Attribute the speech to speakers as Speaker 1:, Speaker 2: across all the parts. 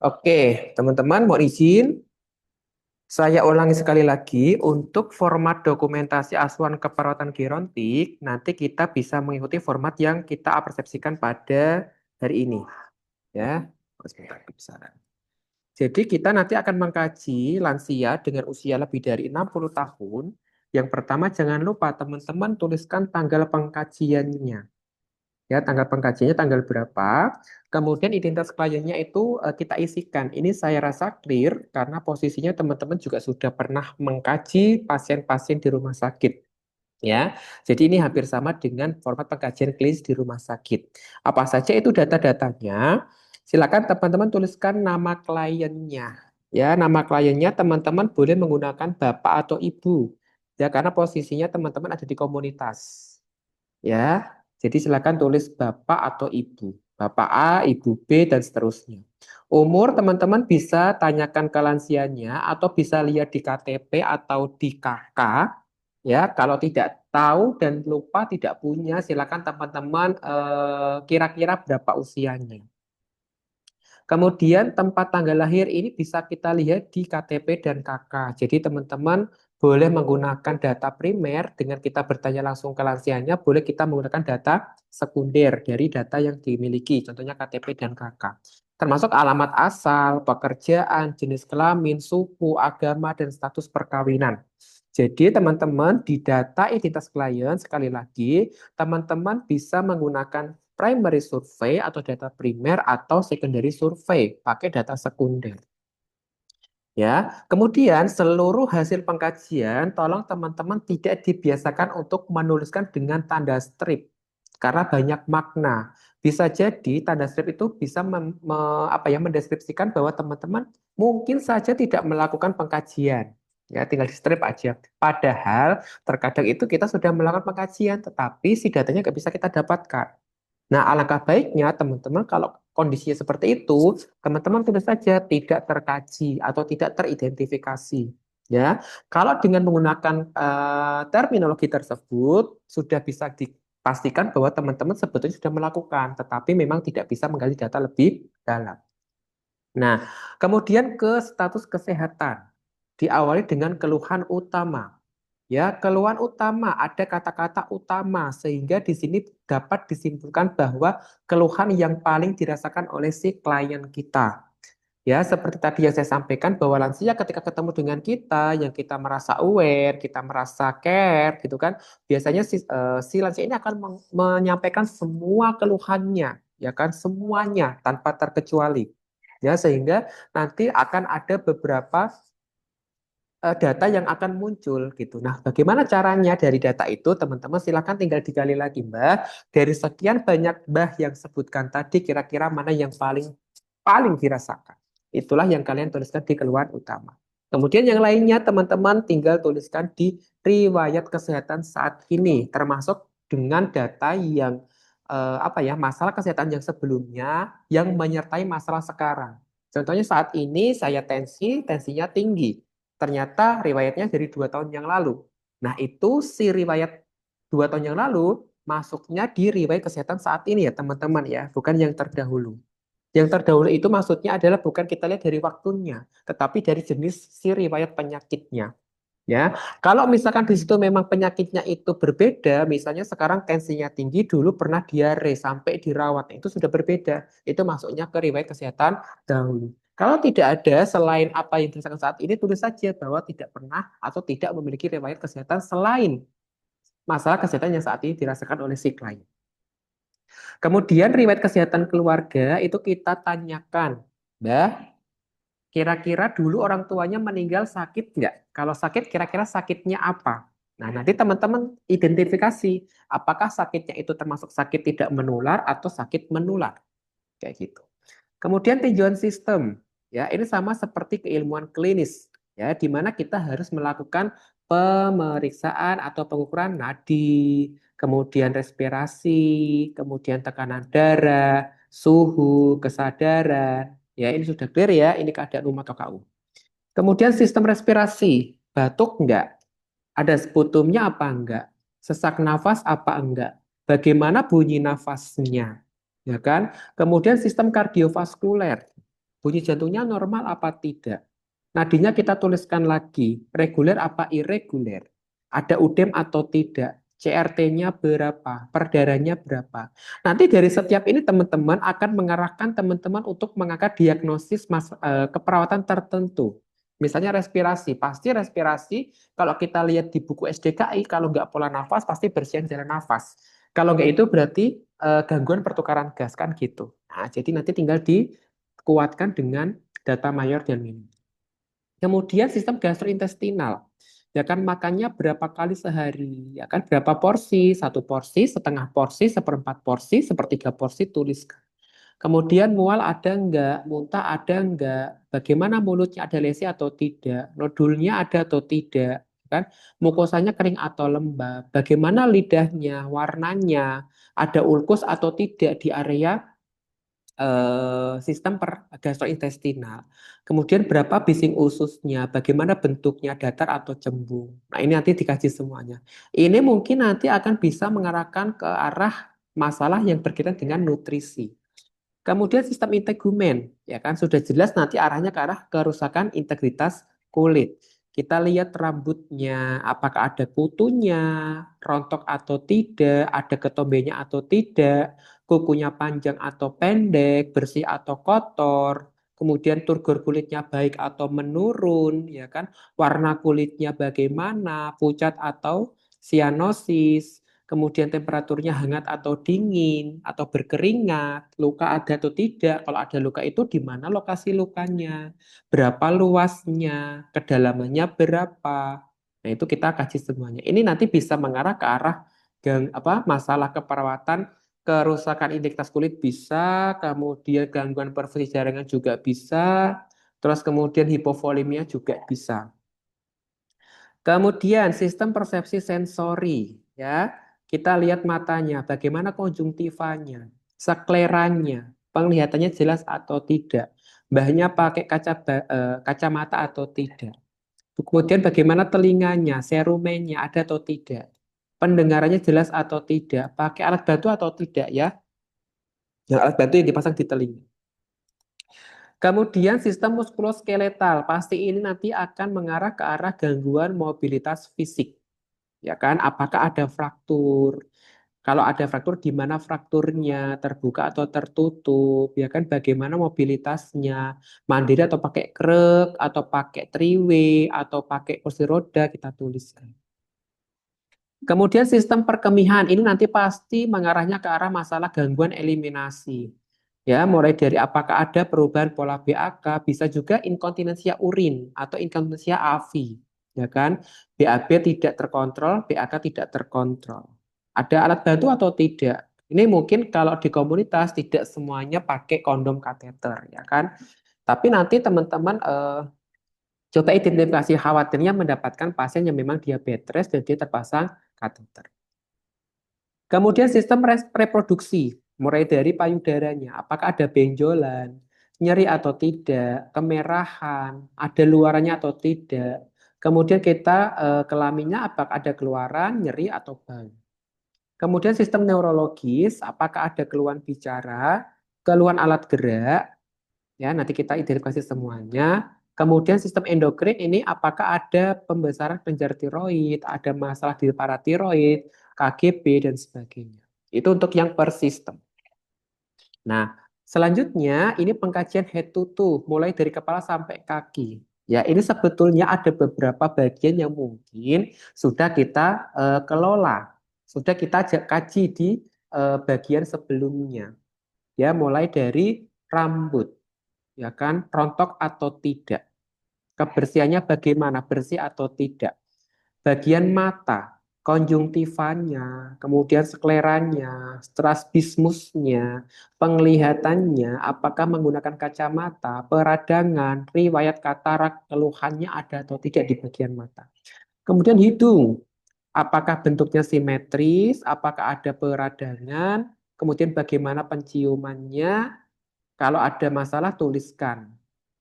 Speaker 1: Oke, teman-teman mau izin, saya ulangi sekali lagi untuk format dokumentasi asuhan keperawatan gerontik, nanti kita bisa mengikuti format yang kita persepsikan pada hari ini. Ya, sebentar, kebesaran. Jadi kita nanti akan mengkaji lansia dengan usia lebih dari 60 tahun. Yang pertama jangan lupa teman-teman tuliskan tanggal pengkajiannya. Ya, tanggal pengkajiannya tanggal berapa. Kemudian identitas kliennya itu kita isikan. Ini saya rasa clear karena posisinya teman-teman juga sudah pernah mengkaji pasien-pasien di rumah sakit. Ya, jadi ini hampir sama dengan format pengkajian klinis di rumah sakit. Apa saja itu data-datanya? Silakan teman-teman tuliskan nama kliennya. Ya, nama kliennya teman-teman boleh menggunakan bapak atau ibu. Ya, karena posisinya teman-teman ada di komunitas. Ya, jadi silakan tulis bapak atau ibu. Bapak A, ibu B, dan seterusnya. Umur teman-teman bisa tanyakan ke lansianya atau bisa lihat di KTP atau di KK. Ya, kalau tidak tahu dan lupa tidak punya, silakan teman-teman kira-kira berapa usianya. Kemudian tempat tanggal lahir ini bisa kita lihat di KTP dan KK. Jadi teman-teman boleh menggunakan data primer dengan kita bertanya langsung ke lansianya, boleh kita menggunakan data sekunder dari data yang dimiliki, contohnya KTP dan KK. Termasuk alamat asal, pekerjaan, jenis kelamin, suku, agama, dan status perkawinan. Jadi teman-teman di data identitas klien, sekali lagi, teman-teman bisa menggunakan primary survey atau data primer atau secondary survey pakai data sekunder. Ya, kemudian seluruh hasil pengkajian tolong teman-teman tidak dibiasakan untuk menuliskan dengan tanda strip karena banyak makna. Bisa jadi tanda strip itu bisa mendeskripsikan bahwa teman-teman mungkin saja tidak melakukan pengkajian. Ya, tinggal di strip aja. Padahal terkadang itu kita sudah melakukan pengkajian, tetapi si datanya nggak bisa kita dapatkan. Nah, alangkah baiknya teman-teman kalau kondisinya seperti itu, teman-teman tulis saja tidak terkaji atau tidak teridentifikasi. Ya, kalau dengan menggunakan terminologi tersebut sudah bisa dipastikan bahwa teman-teman sebetulnya sudah melakukan, tetapi memang tidak bisa menggali data lebih dalam. Nah, kemudian ke status kesehatan diawali dengan keluhan utama. Ya, keluhan utama, ada kata-kata utama, sehingga di sini dapat disimpulkan bahwa keluhan yang paling dirasakan oleh si klien kita. Ya, seperti tadi yang saya sampaikan bahwa lansia ketika ketemu dengan kita, yang kita merasa aware, kita merasa care, gitu kan, biasanya si lansia ini akan menyampaikan semua keluhannya, ya kan, semuanya tanpa terkecuali. Ya, sehingga nanti akan ada beberapa data yang akan muncul gitu. Nah, bagaimana caranya dari data itu, teman-teman silakan tinggal digali lagi, Mbak. Dari sekian banyak Mbah yang sebutkan tadi, kira-kira mana yang paling paling dirasakan. Itulah yang kalian tuliskan di keluhan utama. Kemudian yang lainnya, teman-teman tinggal tuliskan di riwayat kesehatan saat ini, termasuk dengan data yang masalah kesehatan yang sebelumnya yang menyertai masalah sekarang. Contohnya saat ini saya tensinya tinggi. Ternyata riwayatnya dari 2 tahun yang lalu. Nah, itu si riwayat 2 tahun yang lalu masuknya di riwayat kesehatan saat ini ya teman-teman ya, bukan yang terdahulu. Yang terdahulu itu maksudnya adalah bukan kita lihat dari waktunya, tetapi dari jenis si riwayat penyakitnya. Ya, kalau misalkan di situ memang penyakitnya itu berbeda, misalnya sekarang tensinya tinggi, dulu pernah diare sampai dirawat, itu sudah berbeda. Itu masuknya ke riwayat kesehatan dahulu. Kalau tidak ada selain apa yang dirasakan saat ini, tulis saja bahwa tidak pernah atau tidak memiliki riwayat kesehatan selain masalah kesehatan yang saat ini dirasakan oleh si klien. Kemudian riwayat kesehatan keluarga itu kita tanyakan, Mbak, kira-kira dulu orang tuanya meninggal sakit nggak? Kalau sakit, kira-kira sakitnya apa? Nah, nanti teman-teman identifikasi apakah sakitnya itu termasuk sakit tidak menular atau sakit menular. Kayak gitu. Kemudian tinjauan sistem. Ya, ini sama seperti keilmuan klinis. Ya, di mana kita harus melakukan pemeriksaan atau pengukuran nadi, kemudian respirasi, kemudian tekanan darah, suhu, kesadaran. Ya, ini sudah clear ya, ini keadaan umum atau KU. Kemudian sistem respirasi, batuk enggak? Ada sputumnya apa enggak? Sesak nafas apa enggak? Bagaimana bunyi nafasnya? Ya kan? Kemudian sistem kardiovaskuler. Bunyi jantungnya normal apa tidak? Nadinya kita tuliskan lagi, reguler apa irreguler? Ada udem atau tidak? CRT-nya berapa? Perdarahnya berapa? Nanti dari setiap ini teman-teman akan mengarahkan teman-teman untuk mengangkat diagnosis keperawatan tertentu. Misalnya respirasi, pasti respirasi kalau kita lihat di buku SDKI, kalau nggak pola nafas pasti bersihin jalan nafas. Kalau nggak itu berarti gangguan pertukaran gas kan gitu. Nah, jadi nanti tinggal dikuatkan dengan data mayor dan minim. Kemudian sistem gastrointestinal. Ya kan makannya berapa kali sehari, ya kan berapa porsi, satu porsi, setengah porsi, seperempat porsi, sepertiga porsi tuliskan. Kemudian mual ada enggak, muntah ada enggak, bagaimana mulutnya ada lesi atau tidak, nodulnya ada atau tidak, kan? Mukosanya kering atau lembab, bagaimana lidahnya, warnanya, ada ulkus atau tidak di area sistem gastrointestinal. Kemudian berapa bising ususnya, bagaimana bentuknya, datar atau cembung. Nah, ini nanti dikaji semuanya. Ini mungkin nanti akan bisa mengarahkan ke arah masalah yang berkaitan dengan nutrisi. Kemudian sistem integumen, ya kan sudah jelas nanti arahnya ke arah kerusakan integritas kulit. Kita lihat rambutnya, apakah ada kutunya, rontok atau tidak, ada ketombenya atau tidak, kukunya panjang atau pendek, bersih atau kotor, kemudian turgor kulitnya baik atau menurun, ya kan, warna kulitnya bagaimana, pucat atau sianosis, kemudian temperaturnya hangat atau dingin, atau berkeringat, luka ada atau tidak. Kalau ada luka itu di mana lokasi lukanya, berapa luasnya, kedalamannya berapa. Nah, itu kita kaji semuanya. Ini nanti bisa mengarah ke arah masalah keperawatan, kerusakan integritas kulit bisa, kemudian gangguan perfusi jaringan juga bisa, terus kemudian hipovolemia juga bisa. Kemudian sistem persepsi sensori, ya. Kita lihat matanya, bagaimana konjungtivanya, skleranya, penglihatannya jelas atau tidak, mbahnya pakai kacamata atau tidak. Kemudian bagaimana telinganya, serumenya ada atau tidak, pendengarannya jelas atau tidak, pakai alat bantu atau tidak ya, yang alat bantu yang dipasang di telinga. Kemudian sistem muskuloskeletal, pasti ini nanti akan mengarah ke arah gangguan mobilitas fisik. Ya kan? Apakah ada fraktur? Kalau ada fraktur, di mana frakturnya? Terbuka atau tertutup? Ya kan? Bagaimana mobilitasnya? Mandiri atau pakai krek, atau pakai triway, atau pakai kursi roda, kita tuliskan. Kemudian sistem perkemihan ini nanti pasti mengarahnya ke arah masalah gangguan eliminasi. Ya, mulai dari apakah ada perubahan pola BAK, bisa juga inkontinensia urin atau inkontinensia AVI, ya kan? BAB tidak terkontrol, BAK tidak terkontrol. Ada alat bantu atau tidak? Ini mungkin kalau di komunitas tidak semuanya pakai kondom kateter, ya kan? Tapi nanti teman-teman coba identifikasi khawatirnya mendapatkan pasien yang memang diabetes dan dia terpasang kateter. Kemudian sistem reproduksi, mulai dari payudaranya, apakah ada benjolan, nyeri atau tidak, kemerahan, ada luarannya atau tidak. Kemudian kita kelaminnya apakah ada keluaran, nyeri atau bau. Kemudian sistem neurologis, apakah ada keluhan bicara, keluhan alat gerak, ya nanti kita identifikasi semuanya. Kemudian sistem endokrin ini apakah ada pembesaran kelenjar tiroid, ada masalah di paratiroid, KGB dan sebagainya. Itu untuk yang per sistem. Nah, selanjutnya ini pengkajian head to toe, mulai dari kepala sampai kaki. Ya, ini sebetulnya ada beberapa bagian yang mungkin sudah kita kelola, sudah kita kaji di bagian sebelumnya. Ya, mulai dari rambut, ya kan, rontok atau tidak. Kebersihannya bagaimana, bersih atau tidak. Bagian mata, konjungtivanya, kemudian skleranya, strabismusnya, penglihatannya, apakah menggunakan kacamata, peradangan, riwayat katarak, keluhannya ada atau tidak di bagian mata. Kemudian hidung, apakah bentuknya simetris, apakah ada peradangan, kemudian bagaimana penciumannya, kalau ada masalah tuliskan.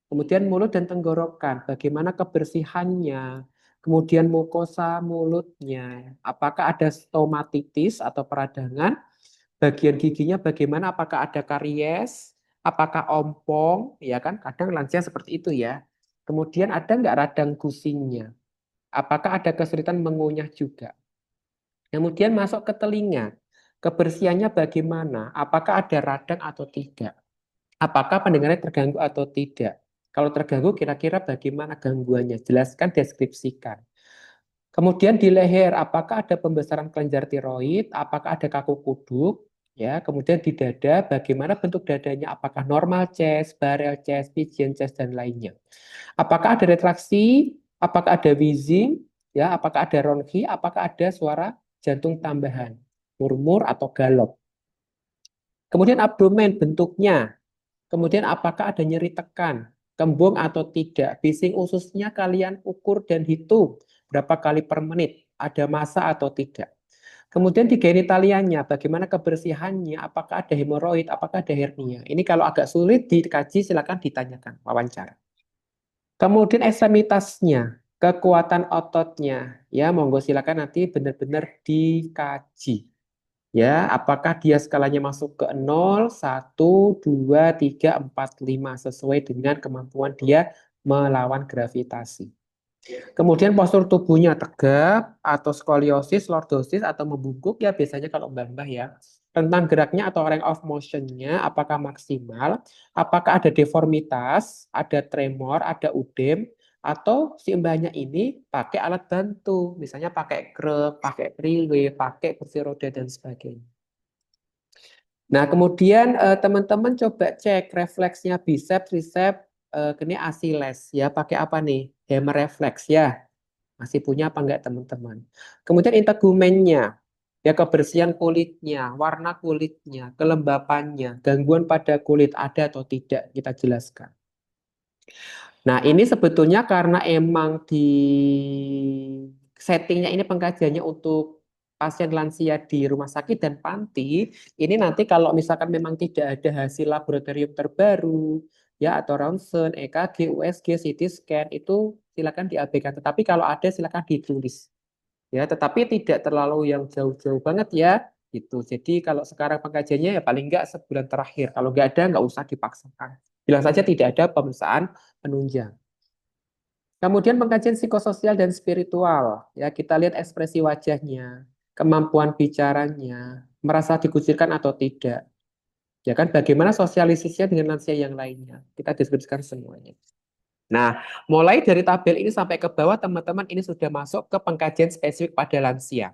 Speaker 1: Kemudian mulut dan tenggorokan, bagaimana kebersihannya. Kemudian mukosa mulutnya, apakah ada stomatitis atau peradangan. Bagian giginya bagaimana, apakah ada karies. Apakah ompong, ya kan? Kadang lansia seperti itu ya. Kemudian ada nggak radang gusingnya? Apakah ada kesulitan mengunyah juga? Kemudian masuk ke telinga. Kebersihannya bagaimana? Apakah ada radang atau tidak? Apakah pendengarannya terganggu atau tidak? Kalau terganggu, kira-kira bagaimana gangguannya? Jelaskan, deskripsikan. Kemudian di leher, apakah ada pembesaran kelenjar tiroid? Apakah ada kaku kuduk? Ya, kemudian di dada, bagaimana bentuk dadanya? Apakah normal chest, barrel chest, pigeon chest, dan lainnya? Apakah ada retraksi? Apakah ada wheezing? Ya, apakah ada ronki? Apakah ada suara jantung tambahan, murmur atau galop? Kemudian abdomen bentuknya. Kemudian apakah ada nyeri tekan, kembung atau tidak? Bising ususnya kalian ukur dan hitung berapa kali per menit, ada massa atau tidak. Kemudian di genitalianya, bagaimana kebersihannya, apakah ada hemoroid, apakah ada hernia. Ini kalau agak sulit dikaji, silakan ditanyakan, wawancara. Kemudian ekstremitasnya, kekuatan ototnya, ya monggo silakan nanti benar-benar dikaji. Ya, apakah dia skalanya masuk ke 0, 1, 2, 3, 4, 5 sesuai dengan kemampuan dia melawan gravitasi. Kemudian postur tubuhnya tegap atau skoliosis, lordosis atau membungkuk ya biasanya kalau mbah-mbah ya. Rentang geraknya atau range of motion-nya apakah maksimal, apakah ada deformitas, ada tremor, ada udem, atau si mbahnya ini pakai alat bantu, misalnya pakai krek, pakai freeway, pakai kursi roda dan sebagainya. Nah, kemudian teman-teman coba cek refleksnya biceps, triceps, ini asiles ya, pakai apa nih? Hammer reflex ya. Masih punya apa enggak teman-teman? Kemudian integumennya, ya kebersihan kulitnya, warna kulitnya, kelembapannya, gangguan pada kulit ada atau tidak kita jelaskan. Nah, ini sebetulnya karena emang di settingnya ini pengkajiannya untuk pasien lansia di rumah sakit dan panti, ini nanti kalau misalkan memang tidak ada hasil laboratorium terbaru, ya atau ronsen, EKG, USG, CT scan itu silakan diabaikan. Tetapi kalau ada silakan ditulis. Ya, tetapi tidak terlalu yang jauh-jauh banget ya, gitu. Jadi kalau sekarang pengkajiannya ya paling enggak sebulan terakhir. Kalau enggak ada, enggak usah dipaksakan. Bilang saja tidak ada pemeriksaan penunjang. Kemudian pengkajian psikososial dan spiritual. Ya, kita lihat ekspresi wajahnya, kemampuan bicaranya, merasa dikucilkan atau tidak. Ya kan, bagaimana sosialisasinya dengan lansia yang lainnya. Kita deskripsikan semuanya. Nah, mulai dari tabel ini sampai ke bawah, teman-teman ini sudah masuk ke pengkajian spesifik pada lansia.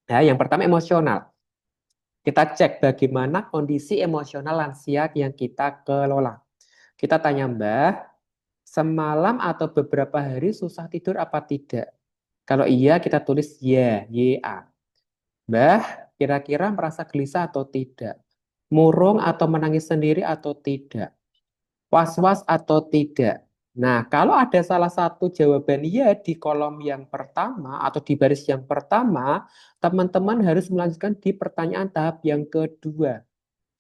Speaker 1: Ya, yang pertama emosional. Kita cek bagaimana kondisi emosional lansia yang kita kelola. Kita tanya Mbah, semalam atau beberapa hari susah tidur apa tidak? Kalau iya, kita tulis ya, YA. Mbah, kira-kira merasa gelisah atau tidak? Murung atau menangis sendiri atau tidak? Was-was atau tidak? Nah, kalau ada salah satu jawaban ya di kolom yang pertama atau di baris yang pertama, teman-teman harus melanjutkan di pertanyaan tahap yang kedua.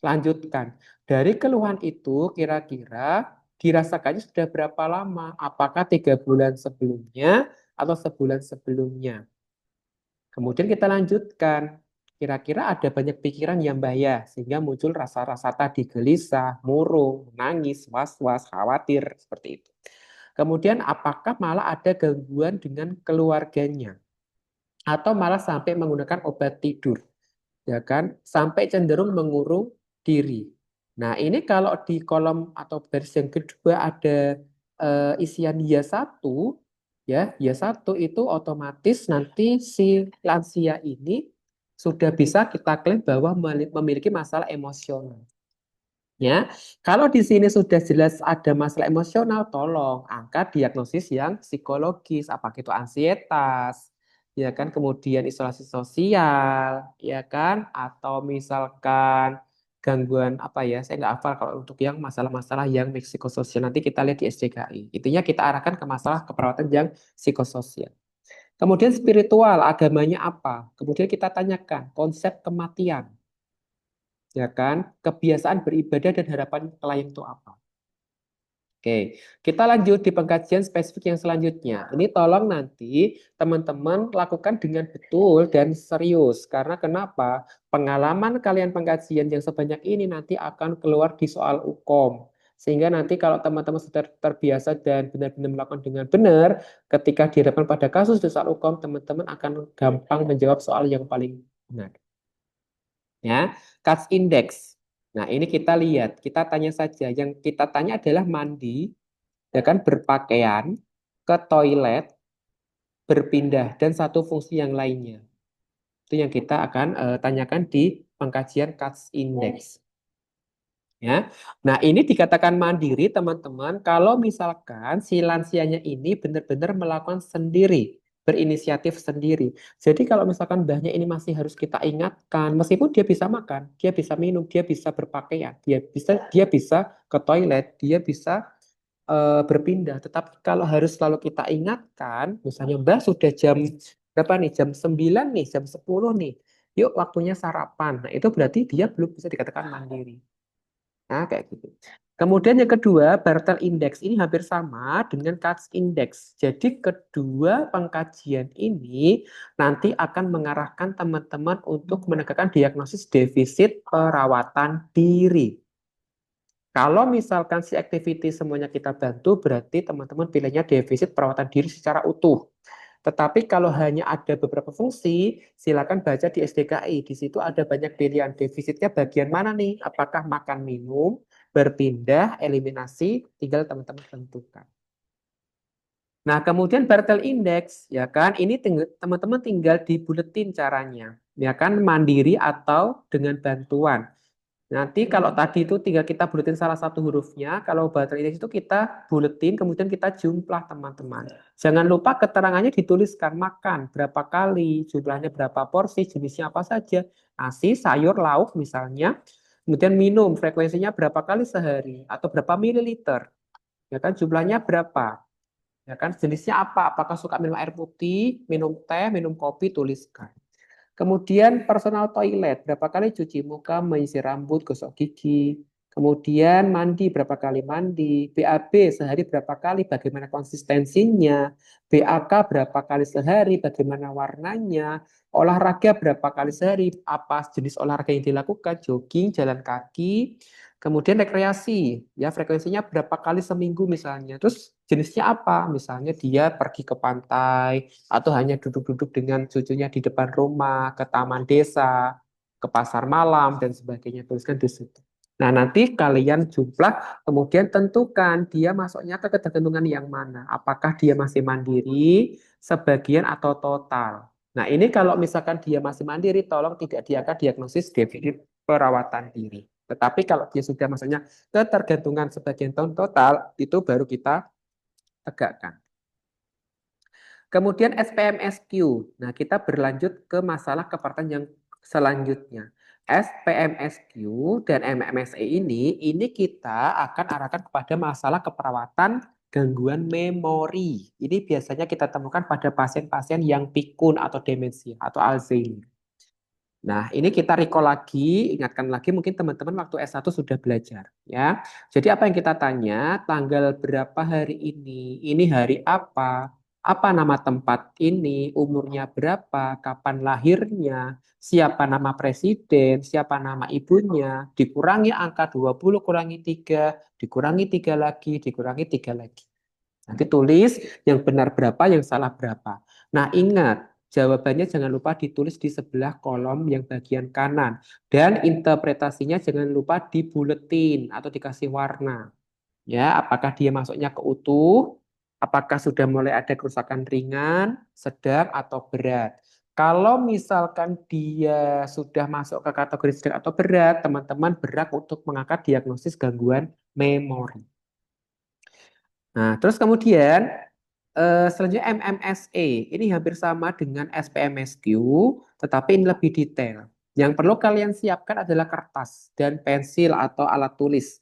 Speaker 1: Lanjutkan. Dari keluhan itu kira-kira dirasakannya sudah berapa lama? Apakah 3 bulan sebelumnya atau sebulan sebelumnya? Kemudian kita lanjutkan. Kira-kira ada banyak pikiran yang bahaya sehingga muncul rasa-rasa tadi gelisah, murung, nangis, was-was, khawatir seperti itu. Kemudian apakah malah ada gangguan dengan keluarganya atau malah sampai menggunakan obat tidur, ya kan? Sampai cenderung mengurung diri. Nah, ini kalau di kolom atau baris yang kedua ada isian ya satu, ya satu itu otomatis nanti si lansia ini sudah bisa kita klaim bahwa memiliki masalah emosional. Ya, kalau di sini sudah jelas ada masalah emosional, tolong angkat diagnosis yang psikologis, apakah itu ansietas, ya kan, kemudian isolasi sosial, ya kan, atau misalkan gangguan apa ya, saya nggak hafal kalau untuk yang masalah-masalah yang psikososial nanti kita lihat di SCKI. Intinya kita arahkan ke masalah keperawatan yang psikososial. Kemudian spiritual, agamanya apa? Kemudian kita tanyakan konsep kematian, ya kan? Kebiasaan beribadah dan harapan klien itu apa? Oke, kita lanjut di pengkajian spesifik yang selanjutnya. Ini tolong nanti teman-teman lakukan dengan betul dan serius. Karena kenapa? Pengalaman kalian pengkajian yang sebanyak ini nanti akan keluar di soal UKOM. Sehingga nanti kalau teman-teman sudah terbiasa dan benar-benar melakukan dengan benar, ketika dihadapkan pada kasus di soal UKOM, teman-teman akan gampang menjawab soal yang paling benar. Ya, CAS index. Nah, ini kita lihat, kita tanya saja. Yang kita tanya adalah mandi, ya kan, berpakaian, ke toilet, berpindah, dan satu fungsi yang lainnya. Itu yang kita akan tanyakan di pengkajian CAS index. Ya. Nah, ini dikatakan mandiri, teman-teman, kalau misalkan si lansianya ini benar-benar melakukan sendiri, berinisiatif sendiri. Jadi kalau misalkan mbahnya ini masih harus kita ingatkan, meskipun dia bisa makan, dia bisa minum, dia bisa berpakaian, dia bisa ke toilet, dia bisa berpindah. Tetapi kalau harus selalu kita ingatkan, misalnya Mbak sudah jam berapa nih? Jam 9 nih, jam 10 nih. Yuk waktunya sarapan. Nah, itu berarti dia belum bisa dikatakan mandiri. Nah, kayak gitu. Kemudian yang kedua, Bartel Index ini hampir sama dengan Katz Index. Jadi kedua pengkajian ini nanti akan mengarahkan teman-teman untuk menegakkan diagnosis defisit perawatan diri. Kalau misalkan si activity semuanya kita bantu, berarti teman-teman pilihnya defisit perawatan diri secara utuh. Tetapi kalau hanya ada beberapa fungsi, silakan baca di SDKI. Di situ ada banyak pilihan. Defisitnya bagian mana nih? Apakah makan minum, berpindah, eliminasi, tinggal teman-teman tentukan. Nah, kemudian Bartel Index, ya kan, ini teman-teman tinggal dibuletin caranya, ya kan, mandiri atau dengan bantuan. Nanti kalau tadi itu tinggal kita buletin salah satu hurufnya, kalau Bartel Index itu kita buletin, kemudian kita jumlah teman-teman. Jangan lupa keterangannya dituliskan, makan berapa kali, jumlahnya berapa porsi, jenisnya apa saja, nasi, sayur, lauk misalnya. Kemudian minum, frekuensinya berapa kali sehari, atau berapa mililiter, ya kan, jumlahnya berapa. Ya kan, jenisnya apa? Apakah suka minum air putih, minum teh, minum kopi, tuliskan. Kemudian personal toilet, berapa kali cuci muka, menyisir rambut, gosok gigi. Kemudian mandi, berapa kali mandi. BAB sehari berapa kali, bagaimana konsistensinya. BAK berapa kali sehari, bagaimana warnanya. Olahraga berapa kali sehari, apa jenis olahraga yang dilakukan, jogging, jalan kaki. Kemudian rekreasi, ya frekuensinya berapa kali seminggu misalnya. Terus jenisnya apa? Misalnya dia pergi ke pantai, atau hanya duduk-duduk dengan cucunya di depan rumah, ke taman desa, ke pasar malam, dan sebagainya. Tuliskan di situ. Nah, nanti kalian jumlah, kemudian tentukan dia masuknya ke ketergantungan yang mana. Apakah dia masih mandiri, sebagian, atau total. Nah, ini kalau misalkan dia masih mandiri, tolong tidak diangkat diagnosis defisit perawatan diri. Tetapi kalau dia sudah masuknya ketergantungan sebagian tahun total, itu baru kita tegakkan. Kemudian SPMSQ. Nah, kita berlanjut ke masalah kepartan yang selanjutnya. SPMSQ dan MMSE ini kita akan arahkan kepada masalah keperawatan gangguan memori. Ini biasanya kita temukan pada pasien-pasien yang pikun atau demensia atau Alzheimer. Nah, ini kita recall lagi, ingatkan lagi mungkin teman-teman waktu S1 sudah belajar ya. Jadi apa yang kita tanya, tanggal berapa hari ini hari apa nama tempat ini, umurnya berapa, kapan lahirnya, siapa nama presiden, siapa nama ibunya, dikurangi angka 20 kurangi 3, dikurangi 3 lagi, dikurangi 3 lagi. Nanti tulis yang benar berapa, yang salah berapa. Nah, ingat, jawabannya jangan lupa ditulis di sebelah kolom yang bagian kanan. Dan interpretasinya jangan lupa dibuletin atau dikasih warna. Ya, apakah dia masuknya ke utuh, apakah sudah mulai ada kerusakan ringan, sedang, atau berat. Kalau misalkan dia sudah masuk ke kategori sedang atau berat, teman-teman berhak untuk mengangkat diagnosis gangguan memori. Nah, terus kemudian selanjutnya MMSE. Ini hampir sama dengan SPMSQ, tetapi ini lebih detail. Yang perlu kalian siapkan adalah kertas dan pensil atau alat tulis.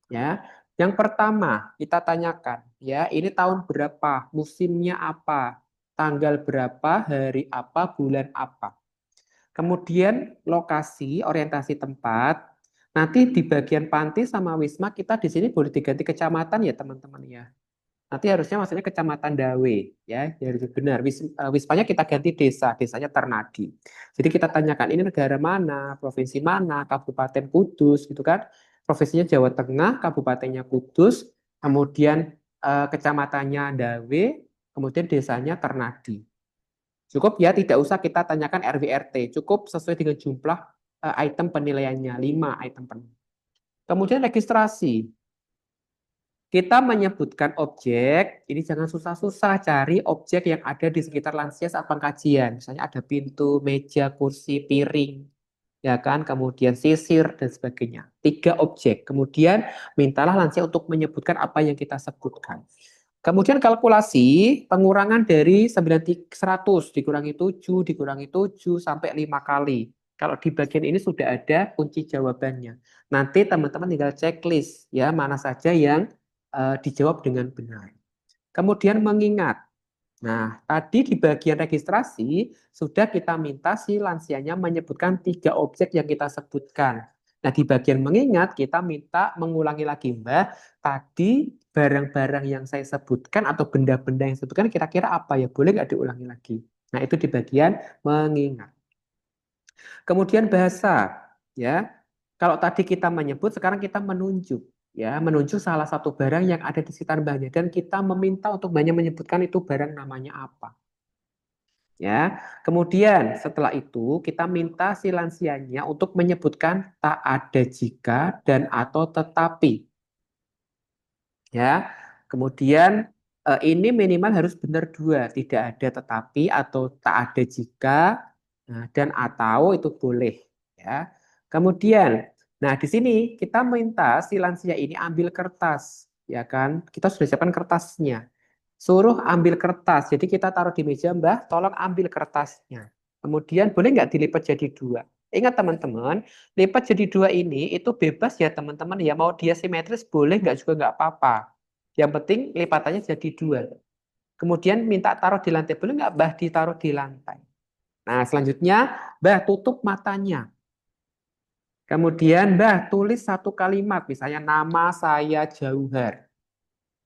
Speaker 1: Ya, yang pertama kita tanyakan, ya, ini tahun berapa, musimnya apa, tanggal berapa, hari apa, bulan apa. Kemudian lokasi, orientasi tempat, Nanti di bagian panti sama wisma kita di sini boleh diganti kecamatan ya teman-teman ya. Nanti harusnya maksudnya kecamatan Dawe ya, ya benar. Wispanya kita ganti desa, desanya Ternadi. Jadi kita tanyakan ini negara mana, provinsi mana, Kabupaten Kudus gitu kan. Provinsinya Jawa Tengah, kabupatennya Kudus, kemudian kecamatannya Dawe, kemudian desanya Ternadi. Cukup ya, tidak usah kita tanyakan RW RT, cukup sesuai dengan jumlah item penilaiannya, 5 item penilaian. Kemudian registrasi. Kita menyebutkan objek, ini jangan susah-susah cari objek yang ada di sekitar lansia saat pengkajian. Misalnya ada pintu, meja, kursi, piring, ya kan, kemudian sisir dan sebagainya. 3 objek. Kemudian mintalah lansia untuk menyebutkan apa yang kita sebutkan. Kemudian kalkulasi pengurangan dari 100 dikurangi 7 dikurangi 7 sampai 5 kali. Kalau di bagian ini sudah ada kunci jawabannya. Nanti teman-teman tinggal checklist ya mana saja yang dijawab dengan benar. Kemudian mengingat. Nah, tadi di bagian registrasi sudah kita minta si lansianya menyebutkan 3 objek yang kita sebutkan. Nah, di bagian mengingat kita minta mengulangi lagi, Mbak, tadi barang-barang yang saya sebutkan atau benda-benda yang saya sebutkan kira-kira apa ya? Boleh nggak diulangi lagi? Nah, itu di bagian mengingat. Kemudian bahasa, ya. Kalau tadi kita menyebut, sekarang kita menunjuk, ya, menunjuk salah satu barang yang ada di sekitar mbahnya dan kita meminta untuk mbahnya menyebutkan itu barang namanya apa. Ya, kemudian setelah itu kita minta si lansianya untuk menyebutkan tak ada jika dan atau tetapi. Ya, kemudian ini minimal harus benar 2, tidak ada tetapi atau tak ada jika, nah, dan atau itu boleh. Ya, kemudian, nah di sini kita minta si lansia ini ambil kertas, ya kan? Kita sudah siapkan kertasnya. Suruh ambil kertas. Jadi kita taruh di meja, Mbah, tolong ambil kertasnya. Kemudian boleh nggak dilipat jadi 2? Ingat teman-teman, lipat jadi 2 ini itu bebas ya teman-teman ya. Mau dia simetris boleh nggak juga nggak apa-apa. Yang penting lipatannya jadi 2. Kemudian minta taruh di lantai. Boleh nggak Mbah ditaruh di lantai? Nah selanjutnya Mbah tutup matanya. Kemudian Mbah tulis satu kalimat. Misalnya nama saya Jauhar.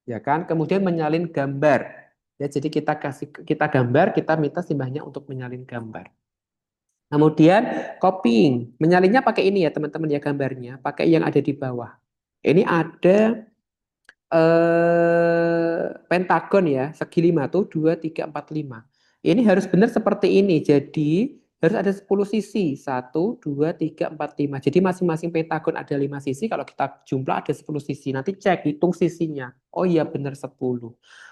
Speaker 1: Ya kan? Kemudian menyalin gambar. Ya, jadi kita gambar, kita minta simbahnya untuk menyalin gambar. Kemudian copying, menyalinnya pakai ini ya teman-teman ya gambarnya, pakai yang ada di bawah. Ini ada pentagon ya, segi 5 tuh 2 3 4 5. Ini harus benar seperti ini. Jadi harus ada 10 sisi. 1 2 3 4 5. Jadi masing-masing pentagon ada 5 sisi. Kalau kita jumlah ada 10 sisi. Nanti cek, hitung sisinya. Oh iya benar 10.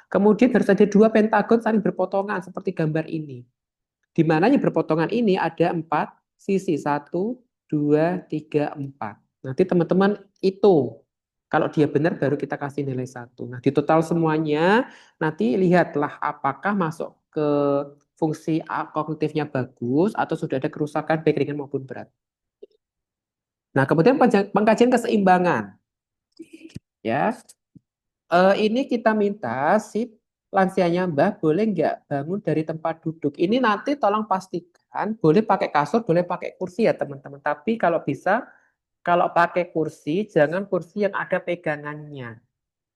Speaker 1: Kemudian harus ada 2 pentagon saling berpotongan seperti gambar ini. Di mana yang berpotongan ini ada 4 sisi. 1 2 3 4. Nanti teman-teman hitung. Kalau dia benar baru kita kasih nilai 1. Nah, di total semuanya nanti lihatlah apakah masuk ke fungsi kognitifnya bagus atau sudah ada kerusakan baik ringan maupun berat. Nah, kemudian pengkajian keseimbangan. Ya, ini kita minta si lansianya Mbah boleh nggak bangun dari tempat duduk. Ini nanti tolong pastikan boleh pakai kasur, boleh pakai kursi ya teman-teman. Tapi kalau bisa, kalau pakai kursi jangan kursi yang ada pegangannya.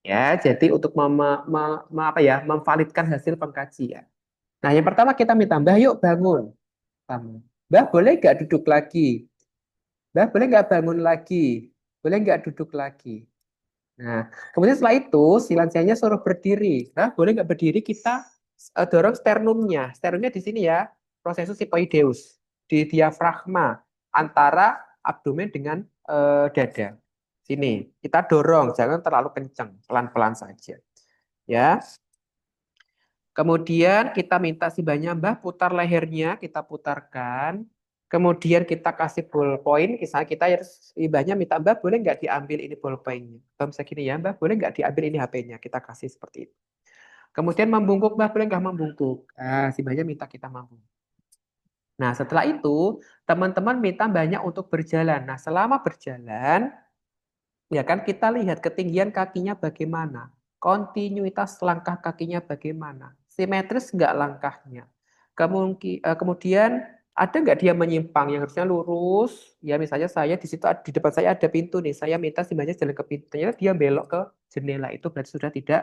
Speaker 1: Ya, jadi untuk apa ya, memvalidkan hasil pengkajian. Nah, yang pertama kita minta Mbah yuk bangun. Kamu. Mbah boleh nggak duduk lagi? Mbah boleh nggak bangun lagi? Boleh nggak duduk lagi? Nah, kemudian setelah itu si lansianya suruh berdiri. Nah, boleh nggak berdiri kita dorong sternumnya. Sternumnya di sini ya, prosesus sipoideus di diafragma antara abdomen dengan dada. Sini, kita dorong, jangan terlalu kencang, pelan-pelan saja. Ya. Kemudian kita minta si Mbah putar lehernya, kita putarkan. Kemudian kita kasih ballpoint, misalnya kita ibahnya minta Mbah boleh nggak diambil ini ballpointnya. Atau misalnya gini ya Mbah boleh nggak diambil ini HP-nya, kita kasih seperti itu. Kemudian membungkuk Mbah boleh nggak membungkuk. Nah, si Mbahnya minta kita membungkuk. Nah setelah itu teman-teman minta Mbahnya untuk berjalan. Nah selama berjalan ya kan kita lihat ketinggian kakinya bagaimana, kontinuitas langkah kakinya bagaimana, simetris nggak langkahnya. Kemudian Ada nggak dia menyimpang yang harusnya lurus? Ya misalnya saya di situ di depan saya ada pintu nih, saya minta si mbaknya jalan ke pintu, ternyata dia belok ke jendela itu berarti sudah tidak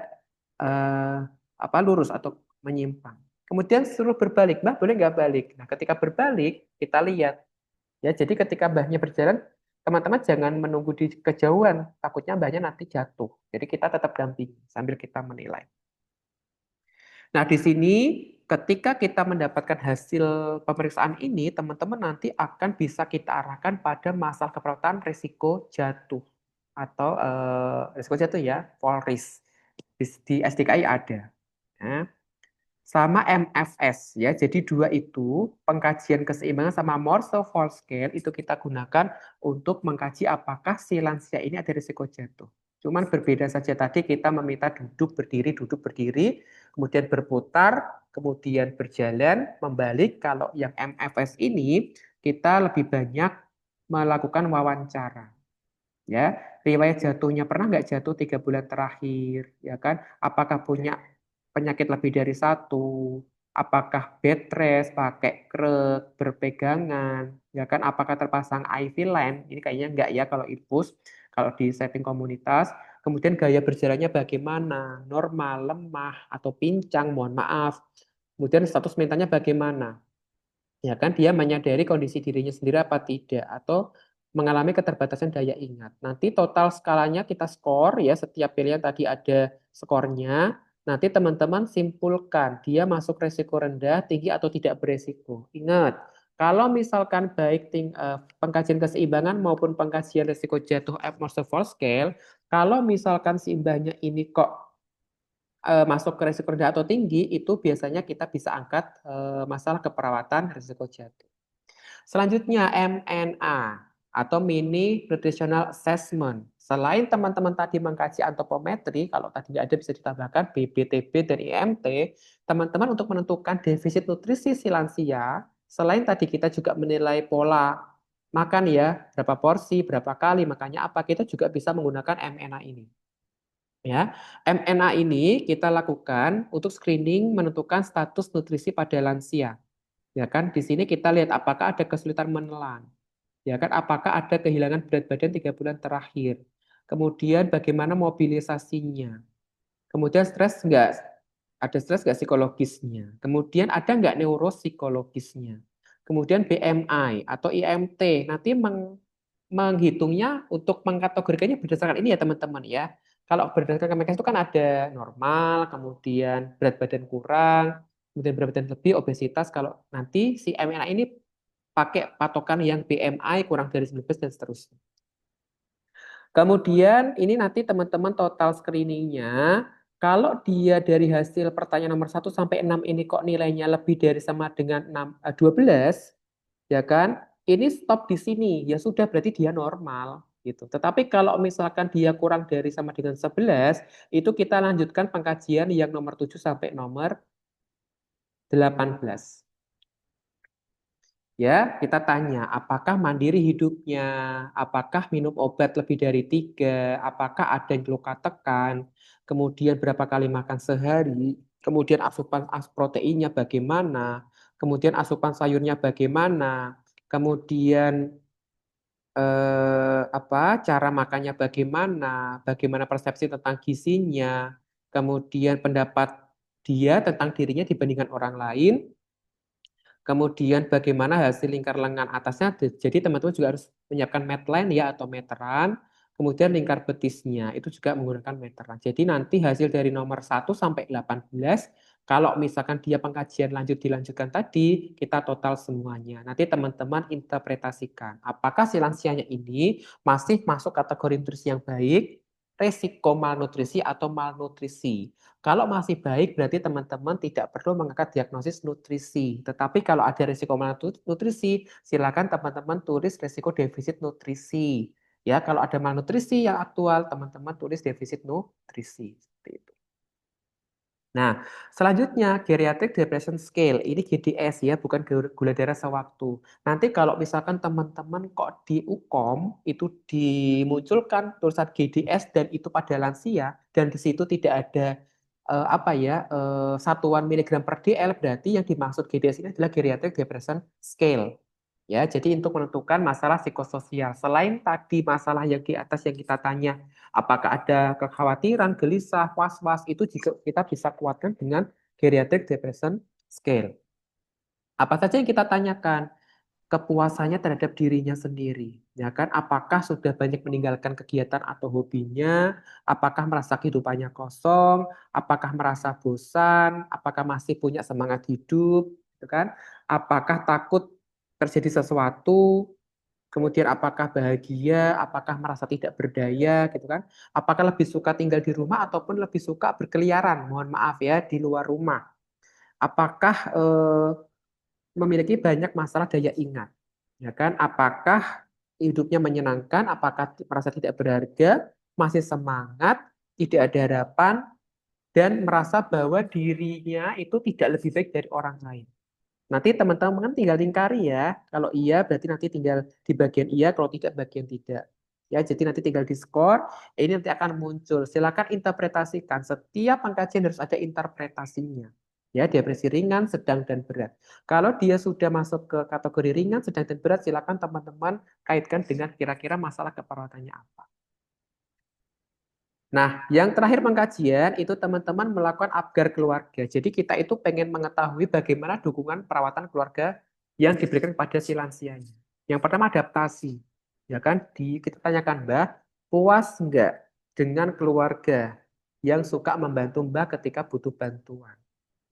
Speaker 1: eh, lurus atau menyimpang. Kemudian suruh berbalik, mbak boleh nggak balik? Nah ketika berbalik kita lihat ya, jadi ketika mbahnya berjalan teman-teman jangan menunggu di kejauhan, takutnya mbahnya nanti jatuh. Jadi kita tetap dampingi sambil kita menilai. Nah, di sini ketika kita mendapatkan hasil pemeriksaan ini, teman-teman nanti akan bisa kita arahkan pada masalah keperawatan risiko jatuh atau risiko jatuh ya, fall risk. Di SDKI ada. Nah, sama MFS ya. Jadi dua itu pengkajian keseimbangan sama Morse Fall Scale itu kita gunakan untuk mengkaji apakah si lansia ini ada risiko jatuh. Cuman berbeda saja tadi kita meminta duduk berdiri, kemudian berputar, kemudian berjalan, membalik. Kalau yang MFS ini kita lebih banyak melakukan wawancara. Ya, riwayat jatuhnya pernah nggak jatuh 3 bulan terakhir, ya kan? Apakah punya penyakit lebih dari satu? Apakah bed rest, pakai krek, berpegangan, ya kan? Apakah terpasang IV lamp? Ini kayaknya enggak ya kalau infus, kalau di setting komunitas. Kemudian gaya berjalannya bagaimana? Normal, lemah, atau pincang, mohon maaf. Kemudian status mentalnya bagaimana? Ya kan, dia menyadari kondisi dirinya sendiri apa tidak, atau mengalami keterbatasan daya ingat. Nanti total skalanya kita skor ya, setiap pilihan tadi ada skornya. Nanti teman-teman simpulkan dia masuk resiko rendah, tinggi atau tidak beresiko. Ingat, kalau misalkan baik pengkajian keseimbangan maupun pengkajian resiko jatuh Epworth Scale, kalau misalkan seimbangnya ini kok masuk ke risiko rendah atau tinggi, itu biasanya kita bisa angkat masalah keperawatan risiko jatuh. Selanjutnya MNA atau Mini Nutritional Assessment. Selain teman-teman tadi mengkaji antropometri, kalau tadi nggak ada bisa ditambahkan BBTB dan IMT, teman-teman untuk menentukan defisit nutrisi si lansia, selain tadi kita juga menilai pola makan ya, berapa porsi, berapa kali, makanya apa, kita juga bisa menggunakan MNA ini. Ya, MNA ini kita lakukan untuk screening menentukan status nutrisi pada lansia. Ya kan, di sini kita lihat apakah ada kesulitan menelan. Ya kan, apakah ada kehilangan berat badan 3 bulan terakhir. Kemudian bagaimana mobilisasinya. Kemudian ada stres nggak psikologisnya. Kemudian ada nggak neuropsikologisnya. Kemudian BMI atau IMT nanti menghitungnya untuk mengkategorikannya berdasarkan ini ya teman-teman ya. Kalau berdasarkan mereka itu kan ada normal, kemudian berat badan kurang, kemudian berat badan lebih, obesitas. Kalau nanti si MNA ini pakai patokan yang BMI kurang dari 19 dan seterusnya. Kemudian ini nanti teman-teman total screeningnya, kalau dia dari hasil pertanyaan nomor 1 sampai 6 ini kok nilainya lebih dari sama dengan 12, ya kan? Ini stop di sini, ya sudah berarti dia normal gitu. Tetapi kalau misalkan dia kurang dari sama dengan 11, itu kita lanjutkan pengkajian yang nomor 7 sampai nomor 18. Ya, kita tanya, apakah mandiri hidupnya, apakah minum obat lebih dari 3, apakah ada luka tekan, kemudian berapa kali makan sehari, kemudian asupan proteinnya bagaimana, kemudian asupan sayurnya bagaimana, kemudian cara makannya bagaimana, bagaimana persepsi tentang gizinya, kemudian pendapat dia tentang dirinya dibandingkan orang lain, kemudian bagaimana hasil lingkar lengan atasnya. Jadi teman-teman juga harus menyiapkan medline ya atau meteran. Kemudian lingkar betisnya itu juga menggunakan meteran. Jadi nanti hasil dari nomor 1 sampai 18, kalau misalkan dia pengkajian dilanjutkan tadi, kita total semuanya. Nanti teman-teman interpretasikan apakah si lansianya ini masih masuk kategori nutrisi yang baik, resiko malnutrisi atau malnutrisi. Kalau masih baik, berarti teman-teman tidak perlu mengangkat diagnosis nutrisi. Tetapi kalau ada risiko malnutrisi, silakan teman-teman tulis risiko defisit nutrisi. Ya, kalau ada malnutrisi yang aktual, teman-teman tulis defisit nutrisi. Seperti itu. Nah, selanjutnya Geriatric Depression Scale. Ini GDS ya, bukan gula darah sewaktu. Nanti kalau misalkan teman-teman kok di UKOM itu dimunculkan tulisan GDS dan itu pada lansia dan di situ tidak ada satuan miligram per dl, berarti yang dimaksud GDS ini adalah Geriatric Depression Scale. Ya, jadi untuk menentukan masalah psikososial. Selain tadi masalah yang di atas yang kita tanya, apakah ada kekhawatiran, gelisah, was-was, itu juga kita bisa kuatkan dengan Geriatric Depression Scale. Apa saja yang kita tanyakan? Kepuasannya terhadap dirinya sendiri, ya kan? Apakah sudah banyak meninggalkan kegiatan atau hobinya? Apakah merasa kehidupannya kosong? Apakah merasa bosan? Apakah masih punya semangat hidup, gitu kan? Apakah takut terjadi sesuatu? Kemudian apakah bahagia? Apakah merasa tidak berdaya, gitu kan? Apakah lebih suka tinggal di rumah ataupun lebih suka berkeliaran? Mohon maaf ya, di luar rumah. Apakah memiliki banyak masalah daya ingat, ya kan? Apakah hidupnya menyenangkan? Apakah merasa tidak berharga? Masih semangat? Tidak ada harapan? Dan merasa bahwa dirinya itu tidak lebih baik dari orang lain. Nanti teman-teman kan tinggal lingkari ya. Kalau iya berarti nanti tinggal di bagian iya, kalau tidak bagian tidak. Ya, jadi nanti tinggal di skor, ini nanti akan muncul. Silakan interpretasikan. Setiap pengkajian harus ada interpretasinya. Ya, depresi ringan, sedang, dan berat. Kalau dia sudah masuk ke kategori ringan, sedang, dan berat, silakan teman-teman kaitkan dengan kira-kira masalah keperawatannya apa. Nah, yang terakhir pengkajian itu teman-teman melakukan apgar keluarga. Jadi kita itu pengen mengetahui bagaimana dukungan perawatan keluarga yang diberikan kepada si lansianya. Yang pertama adaptasi. Ya kan, kita tanyakan, Mbah, puas enggak dengan keluarga yang suka membantu Mbah ketika butuh bantuan?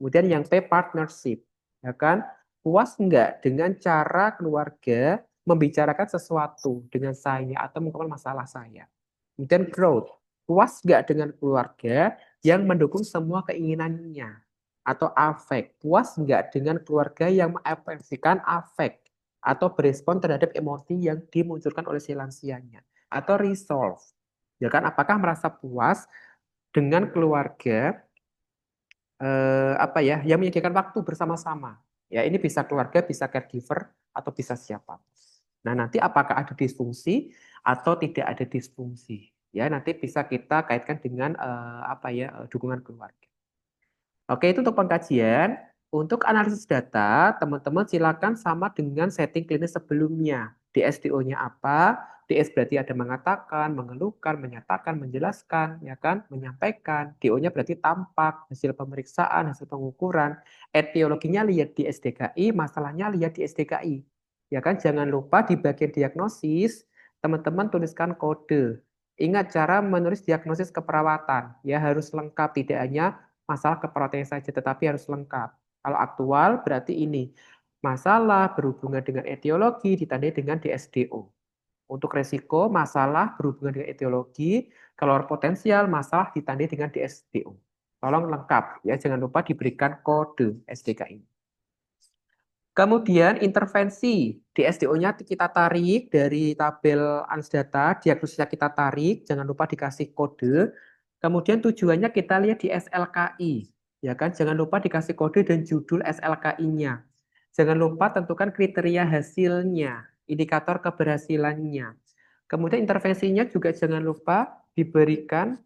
Speaker 1: Kemudian yang P, partnership. Ya kan, puas enggak dengan cara keluarga membicarakan sesuatu dengan saya atau mengungkapkan masalah saya? Kemudian growth. Puas nggak dengan keluarga yang mendukung semua keinginannya? Atau afek. Puas nggak dengan keluarga yang mengekspresikan afek atau berespon terhadap emosi yang dimunculkan oleh si lansianya? Atau resolve. Ya kan, apakah merasa puas dengan keluarga yang menyediakan waktu bersama-sama? Ya, ini bisa keluarga, bisa caregiver, atau bisa siapa. Nah, nanti apakah ada disfungsi atau tidak ada disfungsi? Ya, nanti bisa kita kaitkan dengan dukungan keluarga. Oke, itu untuk pengkajian. Untuk analisis data, teman-teman silakan sama dengan setting klinis sebelumnya. DSDO-nya apa? DS berarti ada mengatakan, mengeluhkan, menyatakan, menjelaskan, ya kan? Menyampaikan. DO-nya berarti tampak, hasil pemeriksaan, hasil pengukuran. Etiologinya lihat di SDKI, masalahnya lihat di SDKI. Ya kan? Jangan lupa di bagian diagnosis, teman-teman tuliskan kode. Ingat cara menulis diagnosis keperawatan, ya harus lengkap, tidak hanya masalah keperawatannya saja, tetapi harus lengkap. Kalau aktual berarti ini masalah berhubungan dengan etiologi ditandai dengan DSDO. Untuk resiko masalah berhubungan dengan etiologi, kalau potensial masalah ditandai dengan DSDO. Tolong lengkap ya, jangan lupa diberikan kode SDK ini. Kemudian intervensi DSDO-nya kita tarik dari tabel ANS data, diagnosisnya kita tarik, jangan lupa dikasih kode. Kemudian tujuannya kita lihat di SLKI, ya kan? Jangan lupa dikasih kode dan judul SLKI-nya. Jangan lupa tentukan kriteria hasilnya, indikator keberhasilannya. Kemudian intervensinya juga jangan lupa diberikan.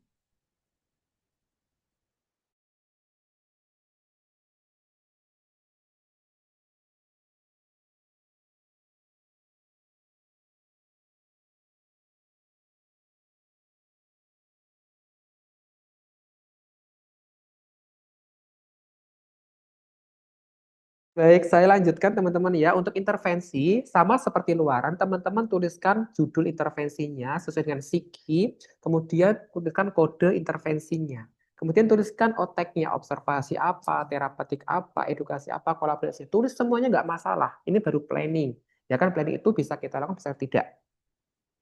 Speaker 1: Baik, saya lanjutkan teman-teman ya. Untuk intervensi, sama seperti luaran, teman-teman tuliskan judul intervensinya sesuai dengan SIKI, kemudian tuliskan kode intervensinya. Kemudian tuliskan oteknya, observasi apa, terapeutik apa, edukasi apa, kolaborasi. Tulis semuanya nggak masalah. Ini baru planning. Ya kan, planning itu bisa kita lakukan, bisa tidak.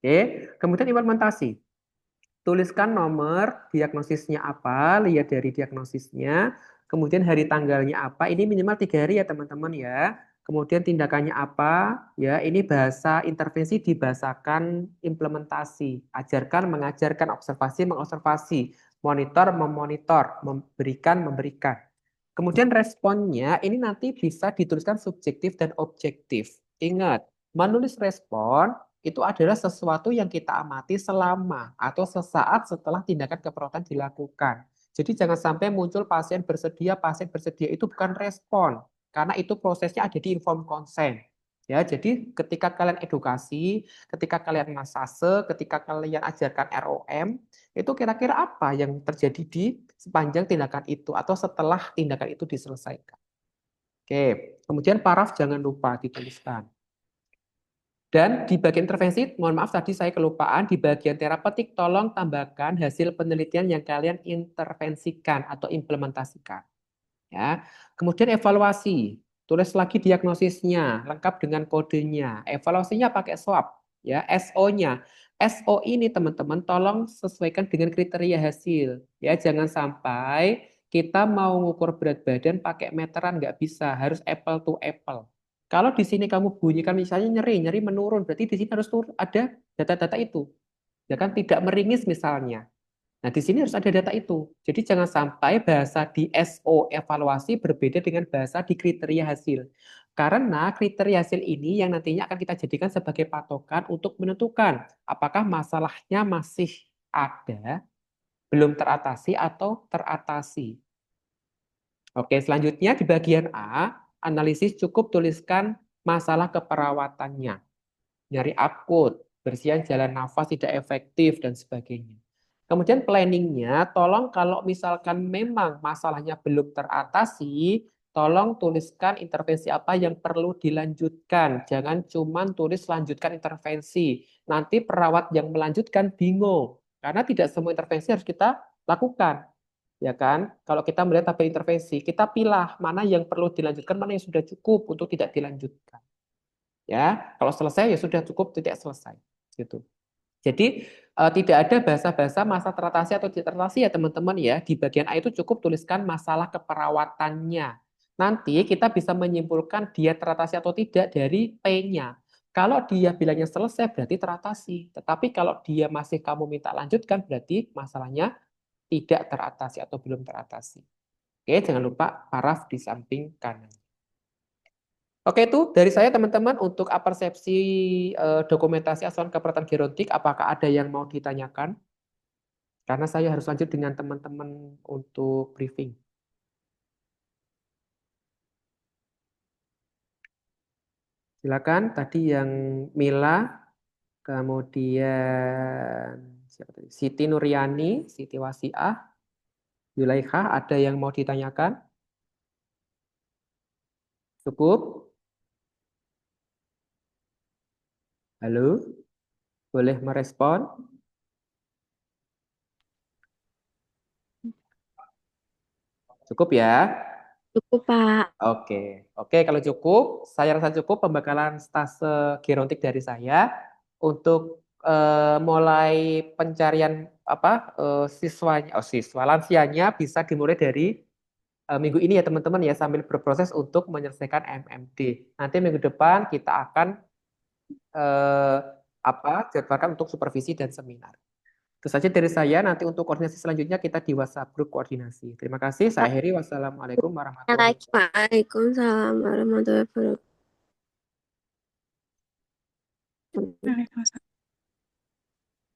Speaker 1: Oke, kemudian implementasi. Tuliskan nomor diagnosisnya apa, lihat dari diagnosisnya, kemudian hari tanggalnya apa, ini minimal 3 hari ya teman-teman ya. Kemudian tindakannya apa, ya ini bahasa intervensi dibahasakan implementasi, ajarkan, mengajarkan, observasi, mengobservasi, monitor, memonitor, memberikan. Kemudian responnya ini nanti bisa dituliskan subjektif dan objektif. Ingat, menulis respon itu adalah sesuatu yang kita amati selama atau sesaat setelah tindakan keperawatan dilakukan. Jadi jangan sampai muncul pasien bersedia itu bukan respon, karena itu prosesnya ada di informed consent. Ya, jadi ketika kalian edukasi, ketika kalian masase, ketika kalian ajarkan ROM, itu kira-kira apa yang terjadi di sepanjang tindakan itu atau setelah tindakan itu diselesaikan. Oke, kemudian paraf jangan lupa dituliskan. Dan di bagian intervensi, mohon maaf tadi saya kelupaan, di bagian terapeutik tolong tambahkan hasil penelitian yang kalian intervensikan atau implementasikan. Ya. Kemudian evaluasi, tulis lagi diagnosisnya, lengkap dengan kodenya. Evaluasinya pakai SWOT, ya, SO-nya. SO ini teman-teman tolong sesuaikan dengan kriteria hasil. Ya, jangan sampai kita mau ngukur berat badan pakai meteran nggak bisa, harus apple to apple. Kalau di sini kamu bunyikan misalnya nyeri menurun, berarti di sini harus ada data-data itu. Ya kan tidak meringis misalnya. Nah, di sini harus ada data itu. Jadi jangan sampai bahasa di SO evaluasi berbeda dengan bahasa di kriteria hasil. Karena kriteria hasil ini yang nantinya akan kita jadikan sebagai patokan untuk menentukan apakah masalahnya masih ada, belum teratasi atau teratasi. Oke, selanjutnya di bagian A, analisis cukup tuliskan masalah keperawatannya. Nyari akut, bersihan jalan nafas tidak efektif, dan sebagainya. Kemudian planningnya, tolong kalau misalkan memang masalahnya belum teratasi, tolong tuliskan intervensi apa yang perlu dilanjutkan. Jangan cuma tulis lanjutkan intervensi. Nanti perawat yang melanjutkan bingung. Karena tidak semua intervensi harus kita lakukan. Ya kan? Kalau kita melihat tabel intervensi, kita pilih mana yang perlu dilanjutkan, mana yang sudah cukup untuk tidak dilanjutkan. Ya, kalau selesai ya sudah cukup, tidak selesai. Gitu. Jadi tidak ada bahasa-bahasa masa teratasi atau tidak teratasi ya teman-teman ya. Di bagian A itu cukup tuliskan masalah keperawatannya. Nanti kita bisa menyimpulkan dia teratasi atau tidak dari P-nya. Kalau dia bilangnya selesai berarti teratasi. Tetapi kalau dia masih kamu minta lanjutkan berarti masalahnya tidak teratasi atau belum teratasi. Oke, jangan lupa paraf di samping kanan. Oke, itu dari saya teman-teman untuk persepsi dokumentasi asuhan keperawatan gerontik. Apakah ada yang mau ditanyakan? Karena saya harus lanjut dengan teman-teman untuk briefing. Silakan. Tadi yang Mila, kemudian siapa tadi? Siti Nuryani, Siti Wasiah, Yulaikha, ada yang mau ditanyakan? Cukup? Halo? Boleh merespon? Cukup ya?
Speaker 2: Cukup, Pak.
Speaker 1: Oke, oke kalau cukup, saya rasa cukup pembekalan stase gerontik dari saya untuk mulai pencarian apa siswanya, siswa lansianya bisa dimulai dari minggu ini ya teman-teman ya sambil berproses untuk menyelesaikan MMD. Nanti minggu depan kita akan eh, jadwalkan untuk supervisi dan seminar. Itu saja dari saya. Nanti untuk koordinasi selanjutnya kita di WhatsApp grup koordinasi. Terima kasih. Saya Heri. Wassalamualaikum warahmatullahi
Speaker 2: Lagi,
Speaker 1: wabarakatuh.
Speaker 2: Waalaikumsalam warahmatullahi wabarakatuh.
Speaker 3: Waalaikumsalam.